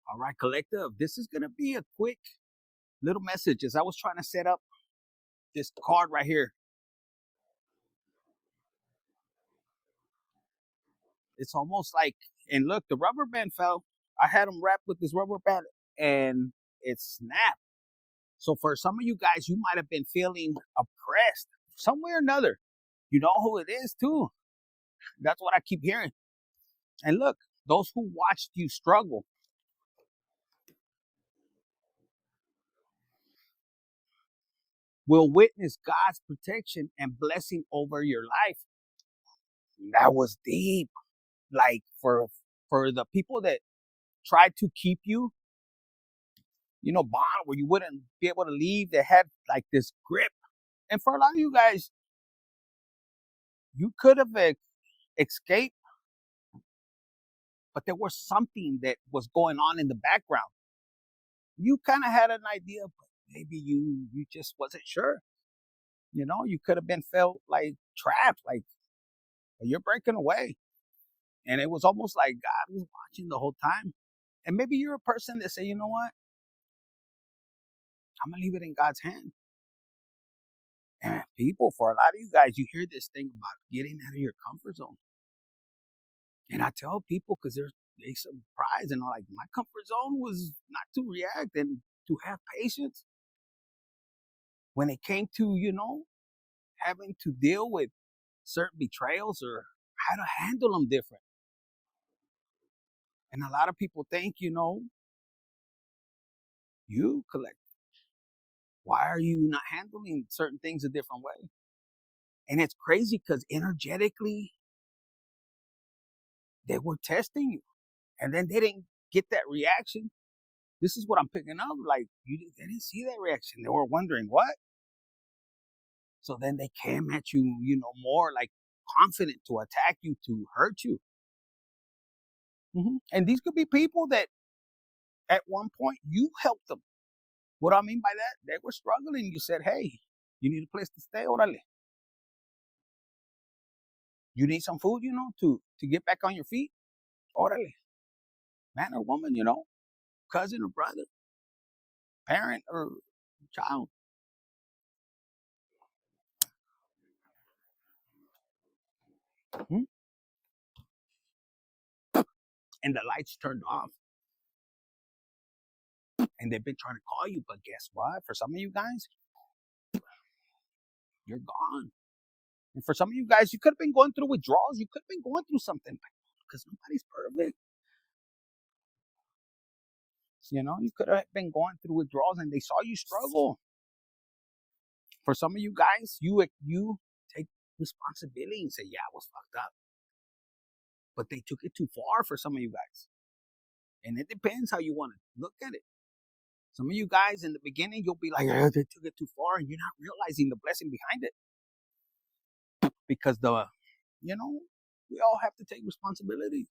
All right, collective. This is going to be a quick little message as I was trying to set up this card right here. It's almost like, and look, the rubber band fell. I had them wrapped with this rubber band and it snapped. So for some of you guys, you might have been feeling oppressed some way or another. You know who it is too. That's what I keep hearing. And look, those who watched you struggle will witness God's protection and blessing over your life. That was deep. Like for the people that tried to keep you, bond where you wouldn't be able to leave, they had like this grip. And for a lot of you guys, you could have escaped, but there was something that was going on in the background. You kind of had an idea, but maybe you just wasn't sure. You could have been felt like trapped, like you're breaking away. And it was almost like God was watching the whole time. And maybe you're a person that say, you know what? I'm going to leave it in God's hand. And people, for a lot of you guys, you hear this thing about getting out of your comfort zone. And I tell people, because they surprised, and I'm like, my comfort zone was not to react and to have patience. When it came to, having to deal with certain betrayals or how to handle them different. And a lot of people think, you collect. Why are you not handling certain things a different way? And it's crazy because energetically, they were testing you. And then they didn't get that reaction. This is what I'm picking up. Like, they didn't see that reaction. They were wondering what? So then they came at you, more like confident to attack you, to hurt you. And these could be people that at one point you helped them. What do I mean by that? They were struggling. You said, hey, you need a place to stay, orale. You need some food, to get back on your feet, orale. Man or woman, cousin or brother, parent or child. And the lights turned off. And they've been trying to call you, but guess what? For some of you guys, you're gone. And for some of you guys, you could have been going through withdrawals. You could have been going through something because nobody's perfect. You could have been going through withdrawals and they saw you struggle. For some of you guys, you take responsibility and say, yeah, I was fucked up. But they took it too far for some of you guys. And it depends how you want to look at it. Some of you guys in the beginning, you'll be like, oh, they took it too far, and you're not realizing the blessing behind it. Because we all have to take responsibility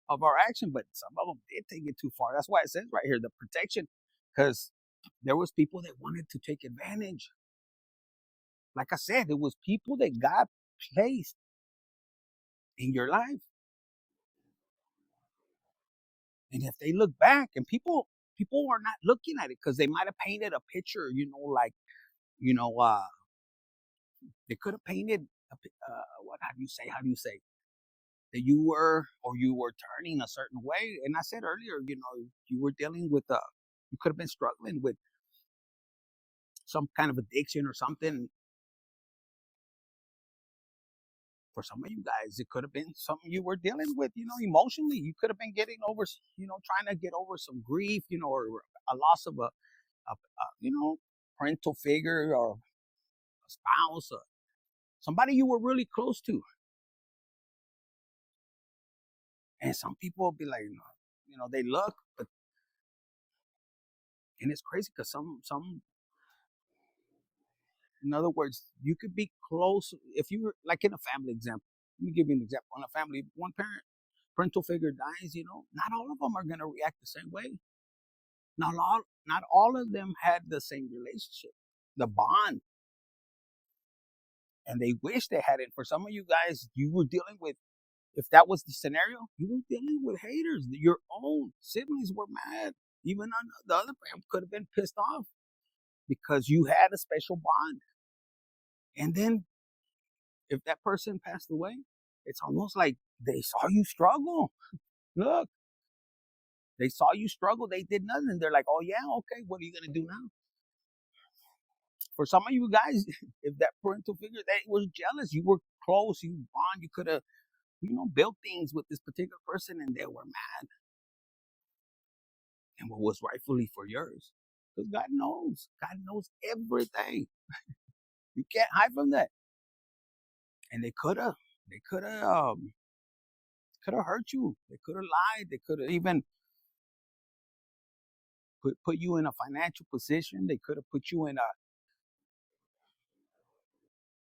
of our action, but some of them did take it too far. That's why it says right here, the protection, because there was people that wanted to take advantage. Like I said, it was people that God placed in your life. And if they look back, and people are not looking at it because they might have painted a picture, they could have painted how do you say that you were turning a certain way. And I said earlier, you were dealing with you could have been struggling with some kind of addiction or something. For some of you guys, it could have been something you were dealing with, emotionally. You could have been getting over, trying to get over some grief, or a loss of a parental figure or a spouse or somebody you were really close to. And some people will be like, they look, but, and it's crazy because some, in other words, you could be close if you were like in a family example. Let me give you an example. In a family, one parental figure dies, not all of them are going to react the same way. Not all of them had the same relationship, the bond. And they wish they had it. For some of you guys, you were dealing with, if that was the scenario, you were dealing with haters. Your own siblings were mad. Even on the other parent could have been pissed off because you had a special bond. And then if that person passed away, it's almost like they saw you struggle. Look, they saw you struggle. They did nothing. They're like, oh, yeah, okay, what are you going to do now? For some of you guys, if that parental figure, they was jealous. You were close. You bond. You could have, built things with this particular person, and they were mad. And what was rightfully for yours. Because God knows. God knows everything. You can't hide from that. And they could have hurt you. They could have lied. They could have even put you in a financial position. They could have put you in a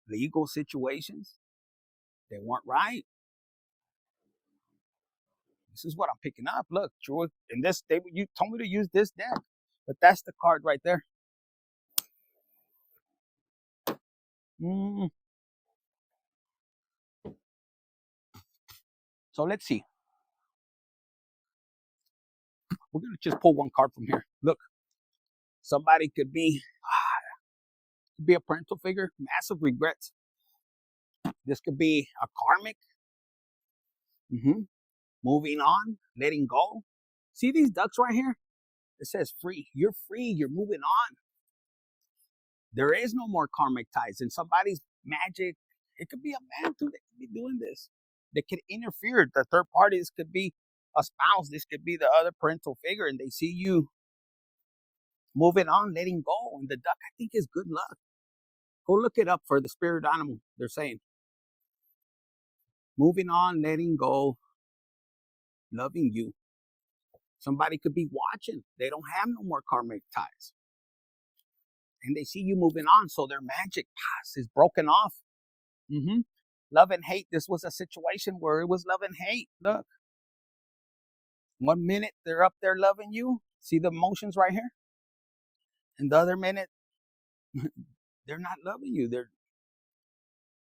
legal situations. They weren't right. This is what I'm picking up. Look, Drew, in this, you told me to use this deck, but that's the card right there. So let's see. We're gonna just pull one card from here. Look, somebody could be a parental figure, massive regrets. This could be a karmic. Moving on, letting go. See these ducks right here? It says free. You're free. You're moving on. There is no more karmic ties. And somebody's magic, it could be a man too that could be doing this. They could interfere. The third parties could be a spouse. This could be the other parental figure. And they see you moving on, letting go. And the duck, I think, is good luck. Go look it up for the spirit animal. They're saying moving on, letting go, loving you. Somebody could be watching. They don't have no more karmic ties. And they see you moving on, so their magic is broken off. Love and hate. This was a situation where it was love and hate. Look. 1 minute, they're up there loving you. See the emotions right here? And the other minute, they're not loving you. They're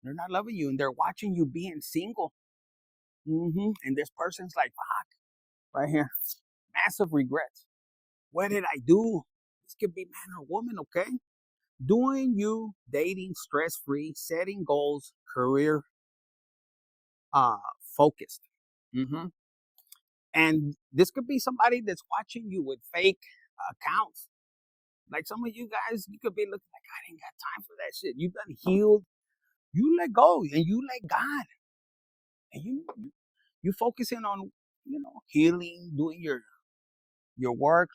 not loving you, and they're watching you being single. And this person's like, fuck, right here. Massive regrets. What did I do? This could be man or woman, okay? Doing you, dating, stress-free, setting goals, career focused. And this could be somebody that's watching you with fake accounts. Like some of you guys, you could be looking like, I ain't got time for that shit. You done healed. You let go and you let God. And you focusing on, healing, doing your work.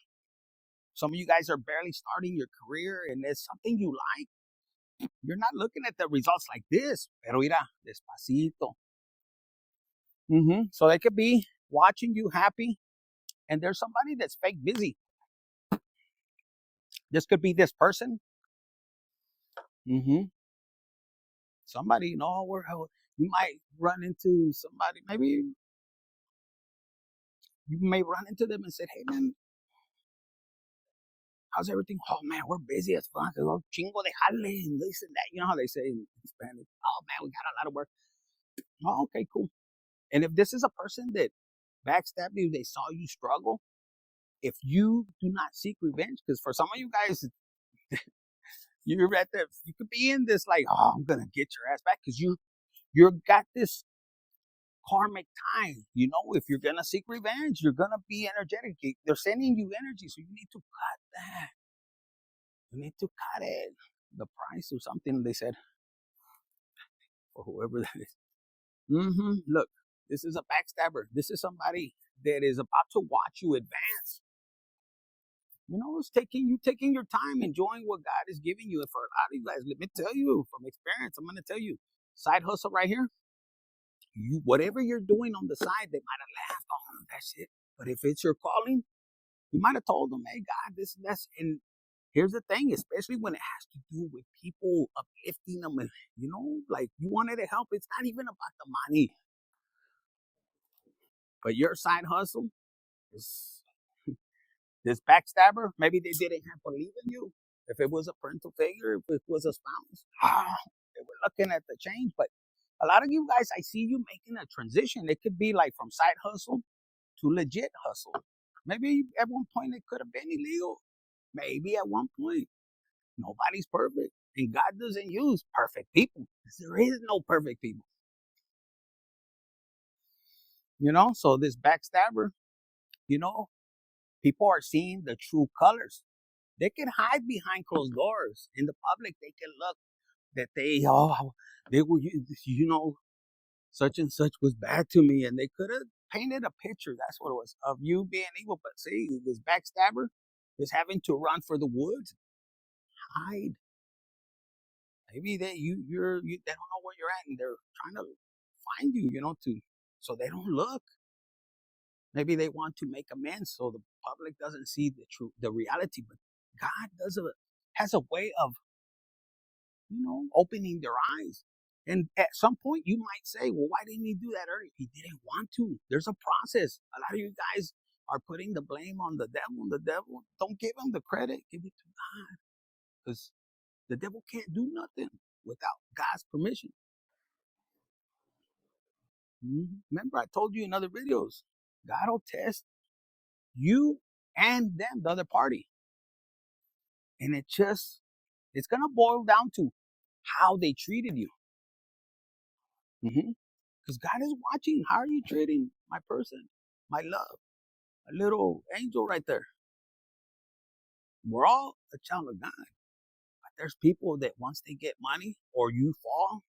Some of you guys are barely starting your career and there's something you like. You're not looking at the results like this. Pero mira, despacito. So they could be watching you happy, and there's somebody that's fake busy. This could be this person. Somebody, you might run into somebody. Maybe you may run into them and say, hey, man, how's everything? Oh, man, we're busy as fuck. Chingo de jale and this and that. You know how they say in Spanish? Oh, man, we got a lot of work. Oh, okay, cool. And if this is a person that backstabbed you, they saw you struggle, if you do not seek revenge, because for some of you guys, you're at the, you could be in this like, oh, I'm going to get your ass back, because you're got this karmic tie. If you're going to seek revenge, you're going to be energetic. They're sending you energy, so you need to cut that. You need to cut it. The price or something, they said, or whoever that is. Look, this is a backstabber. This is somebody that is about to watch you advance. It's taking your time, enjoying what God is giving you. And for a lot of you guys, let me tell you from experience, I'm going to tell you, side hustle right here. Whatever you're doing on the side, they might have laughed, oh, that's it. But if it's your calling, you might have told them, hey, God, this and that's. And here's the thing, especially when it has to do with people uplifting them, and like you wanted to help. It's not even about the money, but your side hustle is this backstabber. Maybe they didn't have believe in you. If it was a parental figure, if it was a spouse, they were looking at the change. But A lot of you guys, I see you making a transition. It could be like from side hustle to legit hustle. Maybe at one point it could have been illegal. Maybe at one point. Nobody's perfect. And God doesn't use perfect people. There is no perfect people. You know, so this backstabber, you know, people are seeing the true colors. They can hide behind closed doors. In the public, they can look that they were, you know, such and such was bad to me. And they could have painted a picture, that's what it was, of you being evil. But see, this backstabber is having to run for the woods, hide. Maybe they they don't know where you're at, and they're trying to find you, you know, so they don't look. Maybe they want to make amends so the public doesn't see the reality. But God has a way of, you know, opening their eyes. And at some point, you might say, "Well, why didn't he do that earlier?" He didn't want to. There's a process. A lot of you guys are putting the blame on the devil. The devil, don't give him the credit. Give it to God, because the devil can't do nothing without God's permission. Remember, I told you in other videos, God will test you and them, the other party. And it's going to boil down to how they treated you. Because God is watching. How are you treating my person, my love, a little angel right there? We're all a child of God. But there's people that once they get money or you fall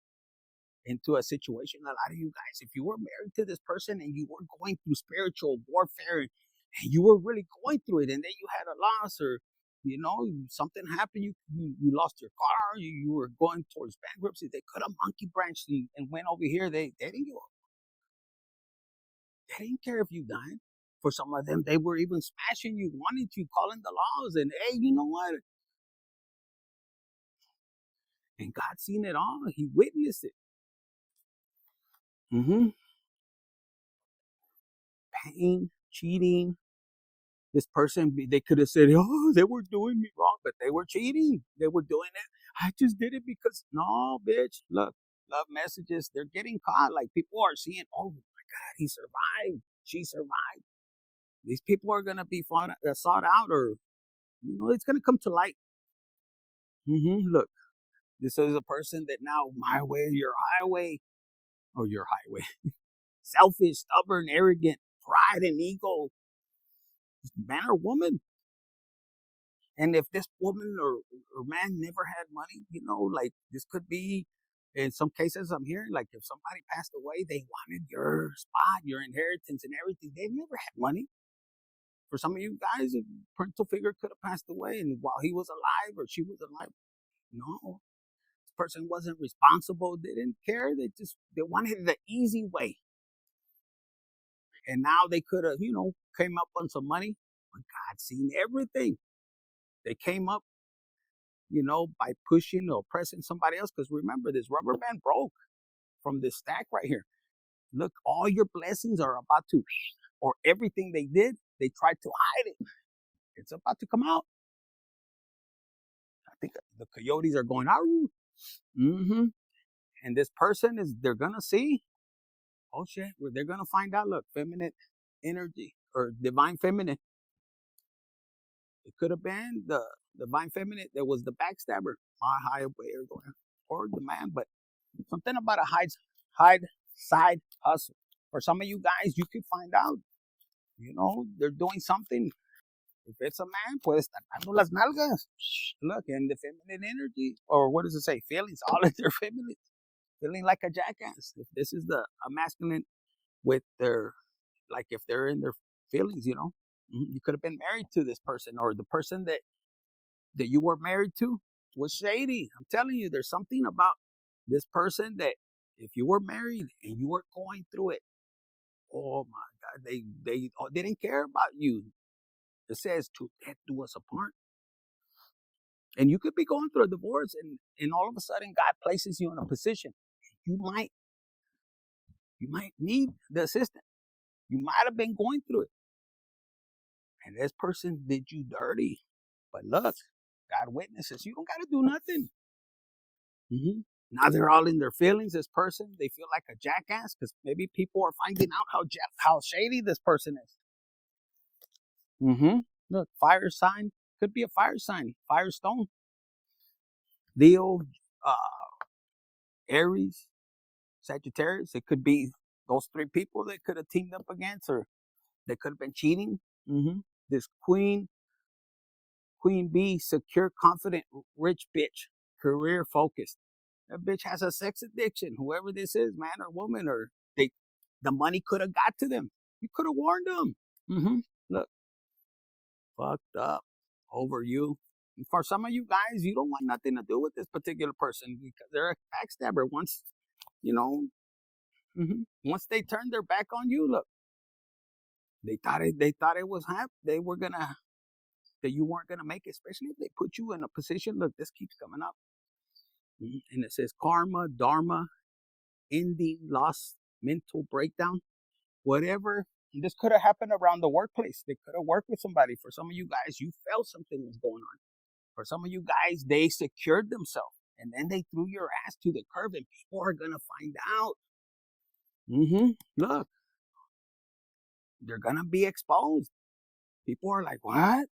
into a situation, a lot of you guys, if you were married to this person and you were going through spiritual warfare and you were really going through it, and then you had a loss, or you know, something happened, you lost your car, you were going towards bankruptcy, they could have monkey branched and went over here. They didn't give up. They didn't care if you died. For some of them, they were even smashing you, wanting to, calling the laws, and hey, you know what? And God seen it all. He witnessed it. Pain, cheating. This person, they could have said, "Oh, they were doing me wrong," but they were cheating. They were doing it. I just did it because, no, bitch. Look, love messages, they're getting caught. Like, people are seeing, oh my God, he survived. She survived. These people are going to be sought out, or, you know, it's going to come to light. Look, this is a person that now, my way, your highway, or your highway. Selfish, stubborn, arrogant, pride and ego, man or woman. And if this woman or man never had money, you know, like, this could be, in some cases I'm hearing, like, if somebody passed away, they wanted your spot, your inheritance and everything. They've never had money. For some of you guys, a parental figure could have passed away, and while he was alive or she was alive, no, this person wasn't responsible. They didn't care. They wanted the easy way. And now they could have, you know, came up on some money, but God seen everything. They came up, you know, by pushing or pressing somebody else. Because remember, this rubber band broke from this stack right here. Look, all your blessings are about to, or everything they did, they tried to hide it. It's about to come out. I think the coyotes are going out. And this person they're going to see, oh shit, they're going to find out, look, feminine energy or divine feminine. It could have been the divine feminine that was the backstabber, my higher way, or the man, but something about a hide side hustle. For some of you guys, you could find out, you know, they're doing something. If it's a man, pues tapando las nalgas. Look, and the feminine energy, or what does it say? Feelings, all of their feminine, feeling like a jackass. If this is a masculine with their, like, if they're in their feelings, you know, you could have been married to this person, or the person that you were married to was shady. I'm telling you, there's something about this person that if you were married and you were going through it, oh my God, they didn't care about you. It says to death do us apart. And you could be going through a divorce, and all of a sudden God places you in a position. You might need the assistant. You might have been going through it. And this person did you dirty. But look, God witnesses, you don't got to do nothing. Now they're all in their feelings. This person, they feel like a jackass because maybe people are finding out how shady this person is. Look, fire sign could be a fire sign, firestone. Leo, uh, Aries, Sagittarius. It could be those three people they could have teamed up against, or they could have been cheating. This queen bee, secure, confident, rich bitch, career focused. That bitch has a sex addiction. Whoever this is, man or woman, or the money could have got to them. You could have warned them. Look, fucked up over you. And for some of you guys, you don't want nothing to do with this particular person because they're a backstabber. Once, you know, once they turned their back on you, look, they thought it was that you weren't gonna make it, especially if they put you in a position. Look, this keeps coming up, and it says karma, dharma, ending, loss, mental breakdown, whatever. And this could have happened around the workplace. They could have worked with somebody. For some of you guys, you felt something was going on. For some of you guys, they secured themselves and then they threw your ass to the curb, and people are gonna find out. Look, they're gonna be exposed. People are like, what?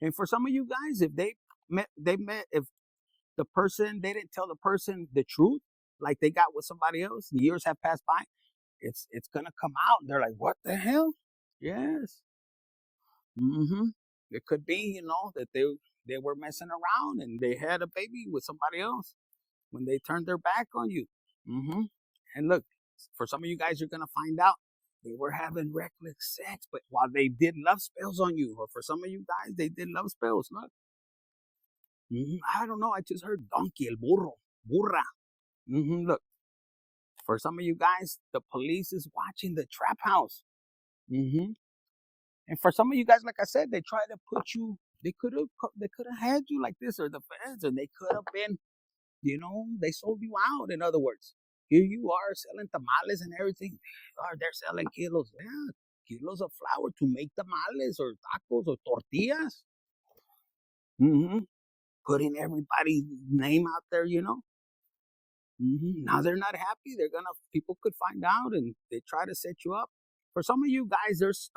And for some of you guys, if if the person, they didn't tell the person the truth, like they got with somebody else, years have passed by, it's gonna come out. And they're like, what the hell? Yes. It could be, that they were messing around and they had a baby with somebody else when they turned their back on you. And look, for some of you guys, you're gonna find out they were having reckless sex, but while they did love spells on you, or for some of you guys, they did love spells. Look, I don't know. I just heard donkey, el burro, burra. Look, for some of you guys, the police is watching the trap house. And for some of you guys, like I said, they try to put you. They could have had you like this, or the feds, and they could have been, they sold you out. In other words, here you are selling tamales and everything. They're selling kilos, kilos of flour to make tamales or tacos or tortillas. Putting everybody's name out there, Now they're not happy. People could find out, and they try to set you up. For some of you guys, there's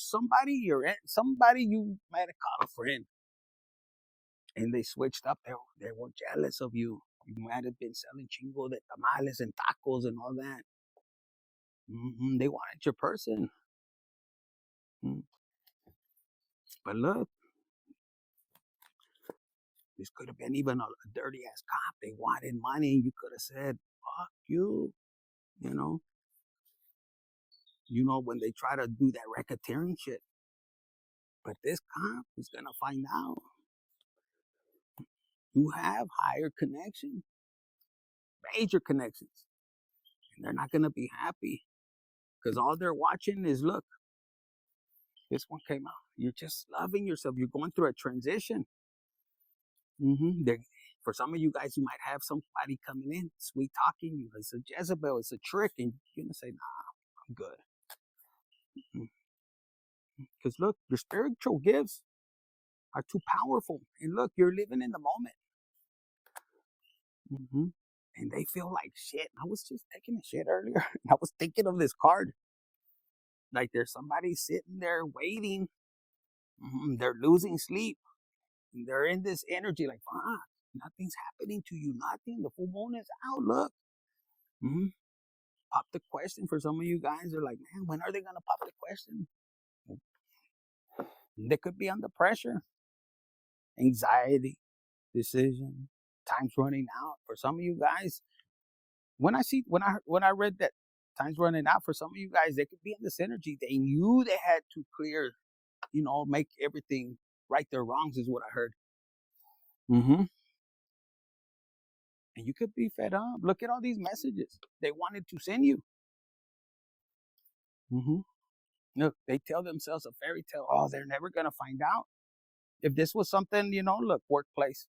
somebody you might have called a friend, and they switched up. They were jealous of you. You might have been selling chingo de tamales and tacos and all that. They wanted your person. But look, this could have been even a dirty ass cop. They wanted money. You could have said, fuck you. When they try to do that racketeering shit. But this cop is going to find out. You have higher connections, major connections. And they're not going to be happy. Because all they're watching is, look, this one came out. You're just loving yourself. You're going through a transition. For some of you guys, you might have somebody coming in, sweet talking you. It's a Jezebel. It's a trick. And you're going to say, nah, I'm good. Because look, your spiritual gifts are too powerful. And look, you're living in the moment. And they feel like shit. I was just taking a shit earlier. I was thinking of this card. Like there's somebody sitting there waiting. They're losing sleep. And they're in this energy like, nothing's happening to you. Nothing. The full moon is out. Look. Pop the question for some of you guys. They're like, man, when are they going to pop the question? They could be under pressure. Anxiety, decision, time's running out. For some of you guys, when I read that time's running out, for some of you guys, they could be in this energy. They knew they had to clear, make everything right their wrongs is what I heard. And you could be fed up. Look at all these messages they wanted to send you. Look, they tell themselves a fairy tale. Oh, they're never going to find out. If this was something, look, workplace.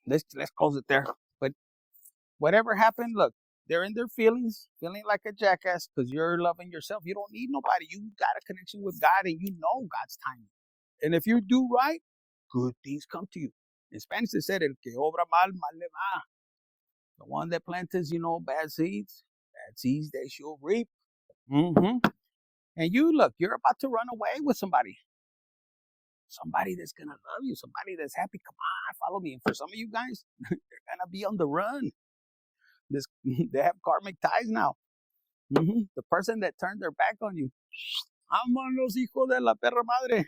Let's close it there. But whatever happened, look, they're in their feelings, feeling like a jackass because you're loving yourself. You don't need nobody. You got a connection with God, and you know God's timing. And if you do right, good things come to you. In Spanish, they said, el que obra mal, mal le va. The one that plants, bad seeds they shall reap. Mm-hmm. And you look, you're about to run away with somebody. Somebody that's going to love you. Somebody that's happy. Come on, follow me. And for some of you guys, they're going to be on the run. They have karmic ties now. Mm-hmm. The person that turned their back on you. Vámonos, hijo de la perra madre.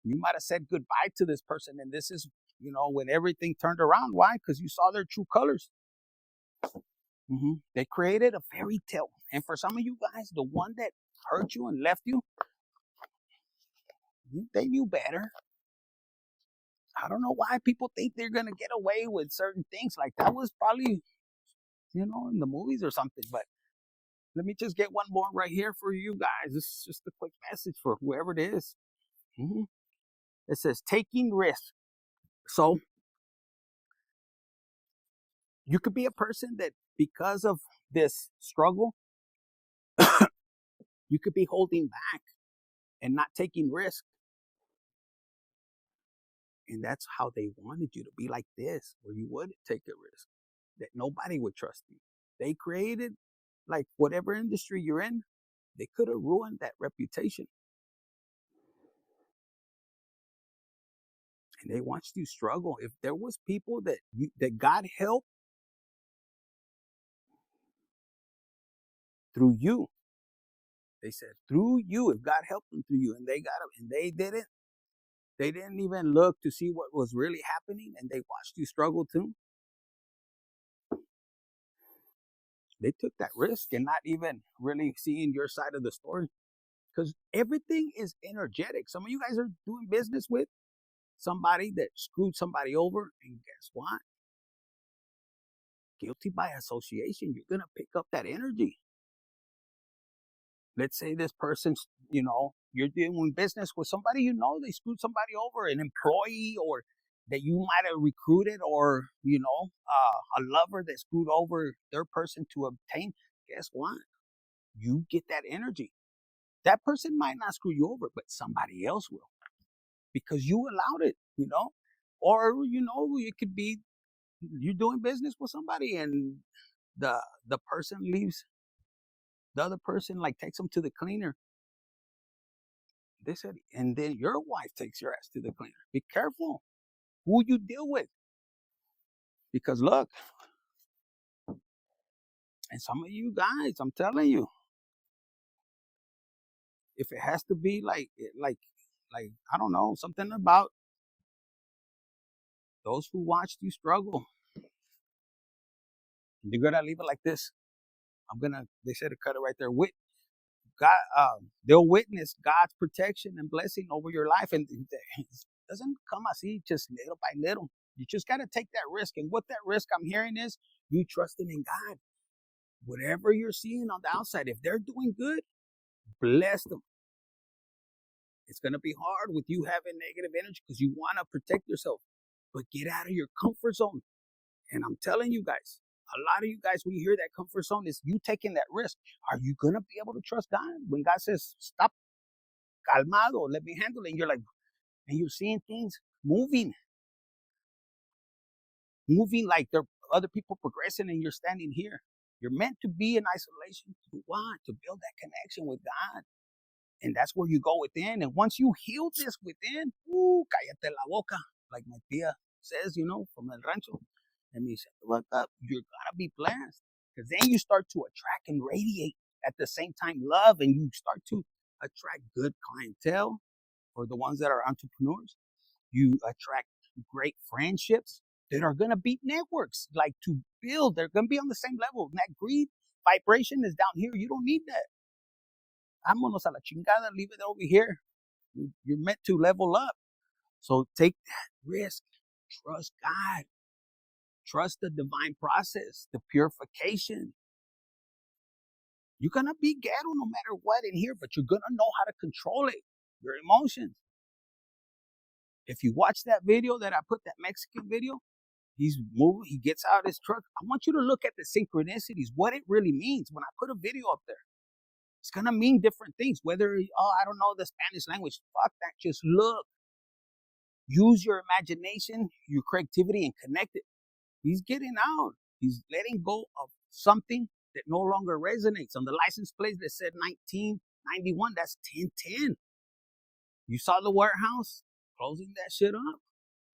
You might have said goodbye to this person, and this is, when everything turned around. Why? Because you saw their true colors. Mm-hmm. They created a fairy tale. And for some of you guys, the one that hurt you and left you, they knew better. I don't know why people think they're going to get away with certain things. Like that was probably, in the movies or something. But let me just get one more right here for you guys. This is just a quick message for whoever it is. Mm-hmm. It says, taking risks. So you could be a person that because of this struggle, you could be holding back and not taking risks. And that's how they wanted you to be like this, where you wouldn't take a risk, that nobody would trust you. They created, like whatever industry you're in, they could have ruined that reputation. And they watched you struggle. If there was people that God helped through you, they said through you, if God helped them through you, and they got it, and they didn't. They didn't even look to see what was really happening, and they watched you struggle too. They took that risk and not even really seeing your side of the story. Because everything is energetic. Some of you guys are doing business with somebody that screwed somebody over, and guess what? Guilty by association. You're going to pick up that energy. Let's say this person's, you're doing business with somebody, they screwed somebody over, an employee, or that you might have recruited, or, a lover that screwed over their person to obtain. Guess what? You get that energy. That person might not screw you over, but somebody else will, because you allowed it, or, it could be you're doing business with somebody and the person leaves. The other person takes them to the cleaner. They said, and then your wife takes your ass to the cleaner. Be careful who you deal with. Because look, and some of you guys, I'm telling you, if it has to be like I don't know, something about those who watched you struggle, you're gonna leave it like this. They said to cut it right there. God, they'll witness God's protection and blessing over your life, and it doesn't come así, just little by little. You just got to take that risk, and what that risk I'm hearing is you trusting in God. Whatever you're seeing on the outside, if they're doing good, bless them. It's going to be hard with you having negative energy because you want to protect yourself, but get out of your comfort zone. And I'm telling you guys, a lot of you guys, when you hear that comfort zone, is you taking that risk. Are you going to be able to trust God? When God says, stop, calmado, let me handle it, and you're like, and you're seeing things moving like there are other people progressing, and you're standing here. You're meant to be in isolation to what? To build that connection with God. And that's where you go within. And once you heal this within, cállate la boca, like my tia says, from El Rancho. And he said, look up, you're going to be blessed. Because then you start to attract and radiate at the same time love, and you start to attract good clientele, or the ones that are entrepreneurs. You attract great friendships that are going to be networks, like to build. They're going to be on the same level. And that greed vibration is down here. You don't need that. Vámonos a la chingada, leave it over here. You're meant to level up. So take that risk. Trust God. Trust the divine process, the purification. You're going to be ghetto no matter what in here, but you're going to know how to control it, your emotions. If you watch that video that I put, that Mexican video, he's moving, he gets out of his truck. I want you to look at the synchronicities, what it really means. When I put a video up there, it's going to mean different things. Whether, I don't know the Spanish language, fuck that, just look. Use your imagination, your creativity, and connect it. He's getting out. He's letting go of something that no longer resonates. On the license plate that said 1991, that's 1010. You saw the warehouse closing that shit up.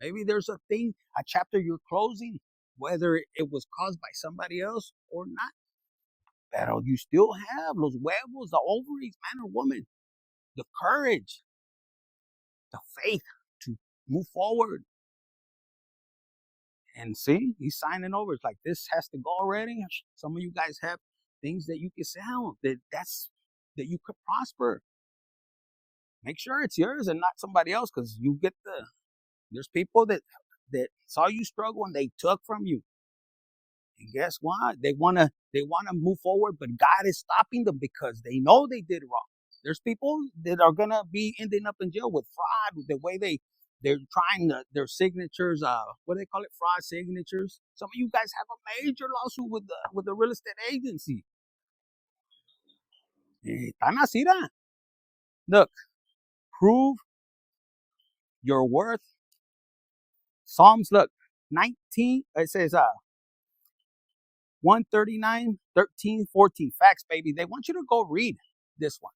Maybe there's a thing, a chapter you're closing, whether it was caused by somebody else or not. But you still have los huevos, the ovaries, man or woman, the courage, the faith to move forward. And see, he's signing over. It's like, this has to go already. Some of you guys have things that you can sell that you could prosper. Make sure it's yours and not somebody else, because you get there's people that saw you struggle and they took from you. And guess what? They wanna move forward, but God is stopping them because they know they did wrong. There's people that are gonna be ending up in jail with fraud, with the way they're trying their signatures. What do they call it? Fraud signatures. Some of you guys have a major lawsuit with the real estate agency. Look, prove your worth. Psalms, look, 19. It says 139, 13, 14. Facts, baby. They want you to go read this one.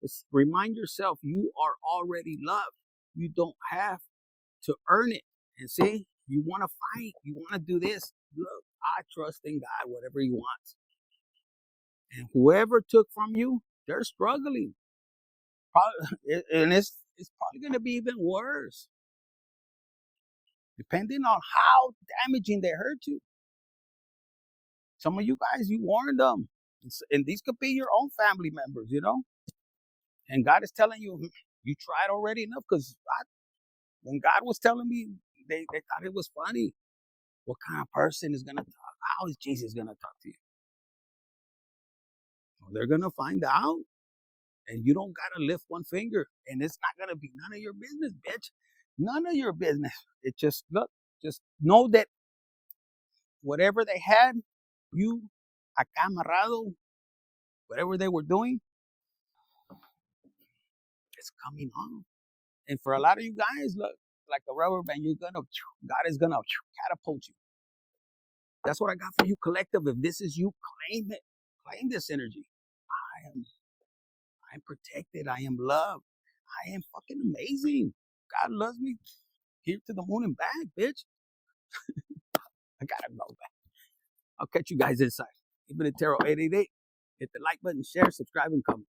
Just remind yourself you are already loved. You don't have to earn it. And see, you want to fight. You want to do this. Look, I trust in God, whatever He wants. And whoever took from you, they're struggling. And it's probably going to be even worse, depending on how damaging they hurt you. Some of you guys, you warned them. And these could be your own family members, you know. And God is telling you, you tried already enough. Because when God was telling me, they thought it was funny. What kind of person is going to talk? How is Jesus going to talk to you? Well, they're going to find out. And you don't got to lift one finger. And it's not going to be none of your business, bitch. None of your business. It just know that whatever they had, you, acá amarrado, whatever they were doing, it's coming on. And for a lot of you guys, look, like a rubber band, God is gonna catapult you. That's what I got for you, collective. If this is you, claim it. Claim this energy. I'm protected. I am loved. I am fucking amazing. God loves me. Here to the moon and back, bitch. I gotta go back. I'll catch you guys inside. Even the Tarot 888. Hit the like button, share, subscribe, and comment.